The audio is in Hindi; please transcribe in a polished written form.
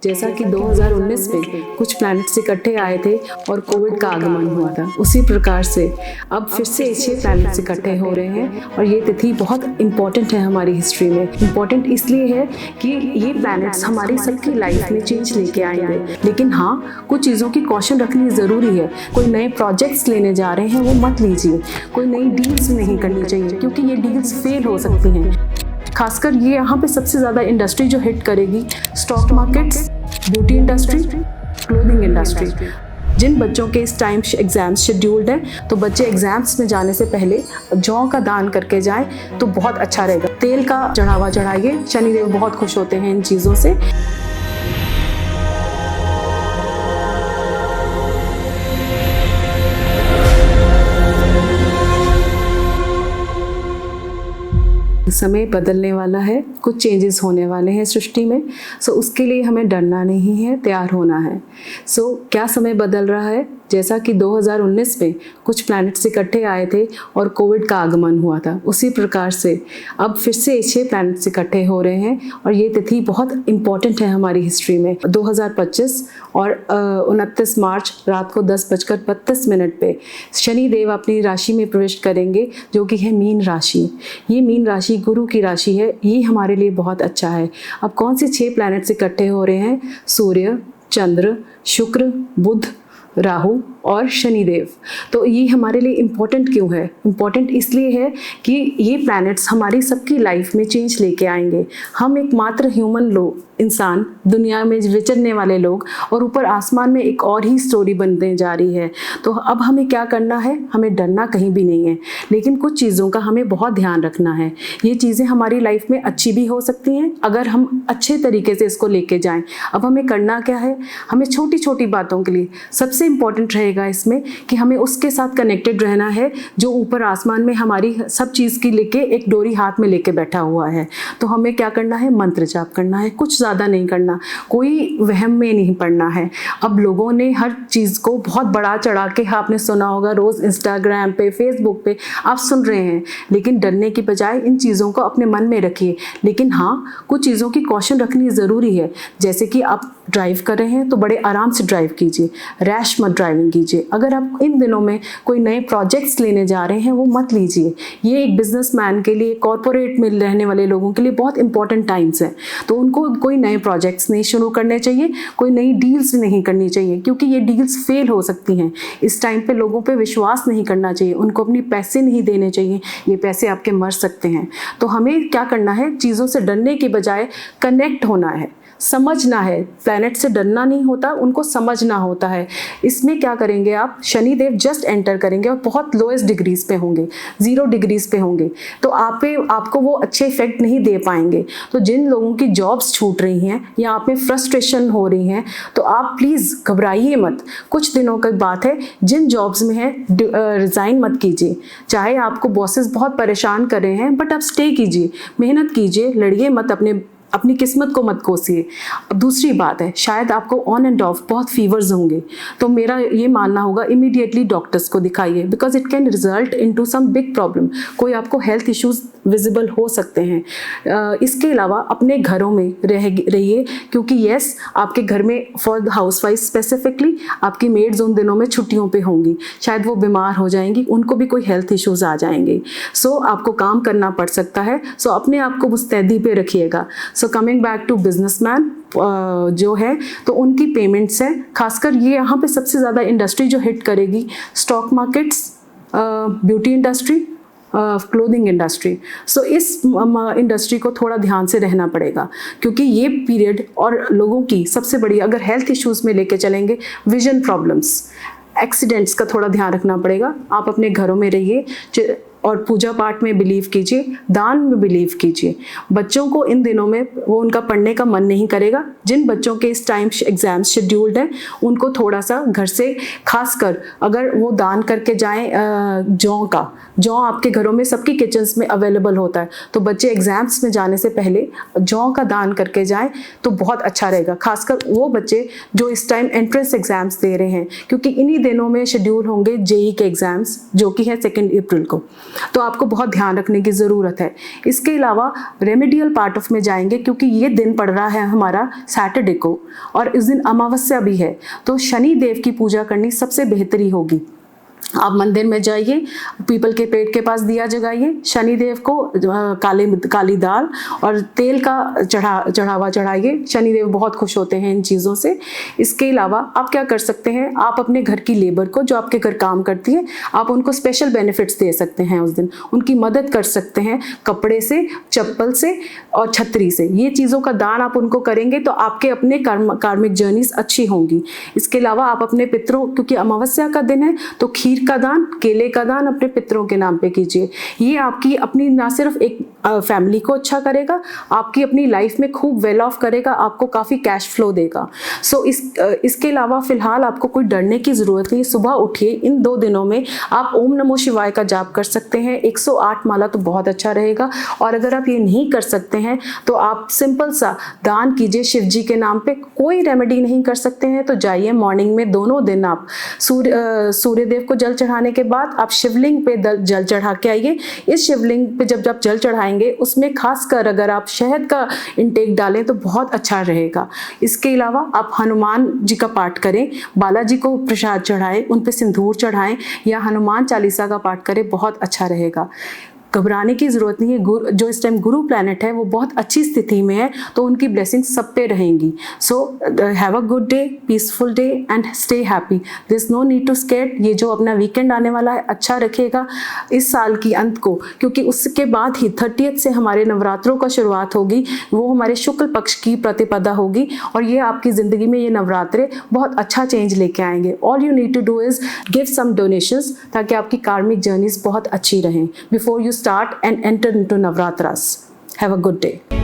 जैसा कि 2019 में कुछ प्लैनेट्स इकट्ठे आए थे और कोविड का आगमन हुआ था, उसी प्रकार से अब फिर से 6 प्लैनेट्स इकट्ठे हो रहे हैं और ये तिथि बहुत इम्पॉर्टेंट है हमारी हिस्ट्री में। इम्पॉर्टेंट इसलिए है कि ये प्लैनेट्स हमारी सबकी लाइफ में चेंज लेके आएंगे, लेकिन हाँ, कुछ चीज़ों की कॉशन रखनी ज़रूरी है। कोई नए प्रोजेक्ट्स लेने जा रहे हैं वो मत लीजिए, कोई नई डील्स नहीं करनी चाहिए क्योंकि ये डील्स फेल हो सकती हैं। खासकर ये यहाँ पे सबसे ज़्यादा इंडस्ट्री जो हिट करेगी, stock markets, beauty industry, clothing industry. जिन बच्चों के इस टाइम एग्जाम्स शेड्यूल्ड हैं, तो बच्चे एग्जाम्स में जाने से पहले जौ का दान करके जाएं तो बहुत अच्छा रहेगा। तेल का चढ़ावा चढ़ाइए, शनिदेव बहुत खुश होते हैं इन चीज़ों से। समय बदलने वाला है, कुछ चेंजेस होने वाले हैं सृष्टि में। सो उसके लिए हमें डरना नहीं है, तैयार होना है। सो क्या समय बदल रहा है? जैसा कि 2019 में कुछ प्लैनेट्स इकट्ठे आए थे और कोविड का आगमन हुआ था, उसी प्रकार से अब फिर से 6 प्लैनेट्स इकट्ठे हो रहे हैं और ये तिथि बहुत इम्पॉर्टेंट है हमारी हिस्ट्री में। 2025 और 29 मार्च रात को 10:32 पे शनिदेव अपनी राशि में प्रवेश करेंगे, जो कि है मीन राशि। ये मीन राशि गुरु की राशि है, ये हमारे लिए बहुत अच्छा है। अब कौन से 6 प्लैनेट्स इकट्ठे हो रहे हैं? सूर्य, चंद्र, शुक्र, बुध, राहु और शनिदेव। तो ये हमारे लिए इम्पॉर्टेंट क्यों है? इम्पॉर्टेंट इसलिए है कि ये प्लैनेट्स हमारी सबकी लाइफ में चेंज लेके आएंगे। हम एकमात्र ह्यूमन लोग, इंसान, दुनिया में विचरने वाले लोग, और ऊपर आसमान में एक और ही स्टोरी बनने जा रही है। तो अब हमें क्या करना है? हमें डरना कहीं भी नहीं है, लेकिन कुछ चीज़ों का हमें बहुत ध्यान रखना है। ये चीज़ें हमारी लाइफ में अच्छी भी हो सकती हैं अगर हम अच्छे तरीके से इसको लेके जाएं। अब हमें करना क्या है? हमें छोटी छोटी बातों के लिए सबसे इम्पॉर्टेंट रहेगा इसमें कि हमें उसके साथ कनेक्टेड रहना है जो ऊपर आसमान में हमारी सब चीज़ की लेके एक डोरी हाथ में लेके बैठा हुआ है। तो हमें क्या करना है? मंत्र जाप करना है, कुछ ज़्यादा नहीं करना, कोई वहम में नहीं पड़ना है। अब लोगों ने हर चीज़ को बहुत बड़ा चढ़ा के, आपने सुना होगा रोज़ इंस्टाग्राम पे, फेसबुक पे आप सुन रहे हैं, लेकिन डरने की बजाय इन चीज़ों को अपने मन में रखिए। लेकिन हाँ, कुछ चीज़ों की कॉशन रखनी ज़रूरी है। जैसे कि आप ड्राइव कर रहे हैं तो बड़े आराम से ड्राइव कीजिए, रैश मत ड्राइविंग कीजिए। अगर आप इन दिनों में कोई नए प्रोजेक्ट्स लेने जा रहे हैं वो मत लीजिए। ये एक बिजनेसमैन के लिए, कॉरपोरेट में रहने वाले लोगों के लिए बहुत इंपॉर्टेंट टाइम्स हैं। तो उनको कोई नए प्रोजेक्ट्स नहीं शुरू करने चाहिए, कोई नई डील्स नहीं करनी चाहिए, क्योंकि ये डील्स फेल हो सकती हैं। इस टाइम पे लोगों पे विश्वास नहीं करना चाहिए, उनको अपने पैसे नहीं देने चाहिए, ये पैसे आपके मर सकते हैं। तो हमें क्या करना है? चीज़ों से डरने के बजाय कनेक्ट होना है, समझना है। प्लैनेट से डरना नहीं होता, उनको समझना होता है। इसमें क्या करेंगे आप? शनिदेव जस्ट एंटर करेंगे और बहुत लोएस्ट डिग्रीज पे होंगे, 0 डिग्रीज पे होंगे, तो आपको वो अच्छे इफेक्ट नहीं दे पाएंगे। तो जिन लोगों की जॉब्स छूट रही हैं या आप में फ्रस्ट्रेशन हो रही हैं, तो आप प्लीज़ घबराइए मत। कुछ दिनों की बात है, जिन जॉब्स में है रिज़ाइन मत कीजिए। चाहे आपको बॉसेस बहुत परेशान कर रहे हैं, बट आप स्टे कीजिए, मेहनत कीजिए, लड़िए मत, अपनी किस्मत को मत कोसिए। दूसरी बात है, शायद आपको ऑन एंड ऑफ बहुत फीवर्स होंगे, तो मेरा ये मानना होगा इमीडिएटली डॉक्टर्स को दिखाइए, because it can result into some big problem. कोई आपको हेल्थ इश्यूज विजिबल हो सकते हैं। इसके अलावा अपने घरों में रहिए, क्योंकि यस, आपके घर में फॉर हाउसवाइफ स्पेसिफिकली आपकी मेड्स उन दिनों में छुट्टियों पे होंगी, शायद वो बीमार हो जाएंगी, उनको भी कोई हेल्थ इश्यूज आ जाएंगे। सो आपको काम करना पड़ सकता है। सो अपने आप को मुस्तैदी पे रखिएगा। So coming back to businessman जो है, तो उनकी पेमेंट्स है, खासकर ये यहाँ पे सबसे ज़्यादा इंडस्ट्री जो हिट करेगी, stock markets, beauty industry, clothing industry. So इस इंडस्ट्री को थोड़ा ध्यान से रहना पड़ेगा, क्योंकि ये पीरियड और लोगों की सबसे बड़ी, अगर हेल्थ इश्यूज़ में लेके चलेंगे, विजन प्रॉब्लम्स, एक्सीडेंट्स का थोड़ा ध्यान रखना पड़ेगा। आप अपने घरों में रहिए और पूजा पाठ में बिलीव कीजिए, दान में बिलीव कीजिए। बच्चों को इन दिनों में वो उनका पढ़ने का मन नहीं करेगा। जिन बच्चों के इस टाइम एग्जाम्स शेड्यूल्ड हैं, उनको थोड़ा सा घर से, खासकर अगर वो दान करके जाएं जौ आपके घरों में सबकी किचन्स में अवेलेबल होता है, तो बच्चे एग्जाम्स में जाने से पहले जौ का दान करके जाएं तो बहुत अच्छा रहेगा। खासकर वो बच्चे जो इस टाइम एंट्रेंस एग्जाम्स दे रहे हैं, क्योंकि इन्हीं दिनों में शेड्यूल होंगे जेई के एग्जाम्स, जो कि है 2 अप्रैल को। तो आपको बहुत ध्यान रखने की ज़रूरत है। इसके अलावा रेमेडियल पार्ट ऑफ में जाएंगे, क्योंकि ये दिन पड़ रहा है हमारा सैटरडे को और इस दिन अमावस्या भी है, तो शनि देव की पूजा करनी सबसे बेहतरी होगी। आप मंदिर में जाइए, पीपल के पेड़ के पास दिया जगाइए, शनिदेव को काली दाल और तेल का चढ़ावा चढ़ाइए। शनिदेव बहुत खुश होते हैं इन चीज़ों से। इसके अलावा आप क्या कर सकते हैं, आप अपने घर की लेबर को, जो आपके घर काम करती है, आप उनको स्पेशल बेनिफिट्स दे सकते हैं उस दिन, उनकी मदद कर सकते हैं कपड़े से, चप्पल से और छतरी से। ये चीज़ों का दान आप उनको करेंगे तो आपके अपने कार्मिक जर्नीज अच्छी होंगी। इसके अलावा आप अपने पितरों, क्योंकि अमावस्या का दिन है, तो खीर का दान, केले का दान अपने पितरों के नाम पे कीजिए। ये आपकी अपनी ना सिर्फ एक फैमिली को अच्छा करेगा, आपकी अपनी लाइफ में खूब वेल ऑफ करेगा, आपको काफ़ी कैश फ्लो देगा। सो इसके अलावा फिलहाल आपको कोई डरने की ज़रूरत नहीं। सुबह उठिए, इन 2 दिनों में आप ओम नमो शिवाय का जाप कर सकते हैं, 108 माला तो बहुत अच्छा रहेगा। और अगर आप ये नहीं कर सकते हैं तो आप सिंपल सा दान कीजिए शिव जी के नाम पे। कोई रेमेडी नहीं कर सकते हैं तो जाइए मॉर्निंग में दोनों दिन आप सूर्यदेव को जल चढ़ाने के बाद आप शिवलिंग पे जल चढ़ा के आइए। इस शिवलिंग पे जब जल चढ़ाएंगे उसमें खासकर अगर आप शहद का इंटेक डालें तो बहुत अच्छा रहेगा। इसके अलावा आप हनुमान जी का पाठ करें, बालाजी को प्रसाद चढ़ाएं, उन पे सिंदूर चढ़ाएं या हनुमान चालीसा का पाठ करें, बहुत अच्छा रहेगा। घबराने की ज़रूरत नहीं है। जो इस टाइम गुरु प्लैनेट है वो बहुत अच्छी स्थिति में है, तो उनकी ब्लेसिंग्स सब पे रहेंगी। So have a good day, peaceful day and stay happy. There is no need to skate. ये जो अपना वीकेंड आने वाला है अच्छा रखेगा इस साल की अंत को, क्योंकि उसके बाद ही 30th से हमारे नवरात्रों का शुरुआत होगी। वो हमारे शुक्ल पक्ष की प्रतिपदा होगी और ये आपकी ज़िंदगी में ये नवरात्रे बहुत अच्छा चेंज लेके आएंगे। All you need to do is give some donations, ताकि आपकी कार्मिक जर्नीज बहुत अच्छी रहें before you start and enter into Navratras. Have a good day.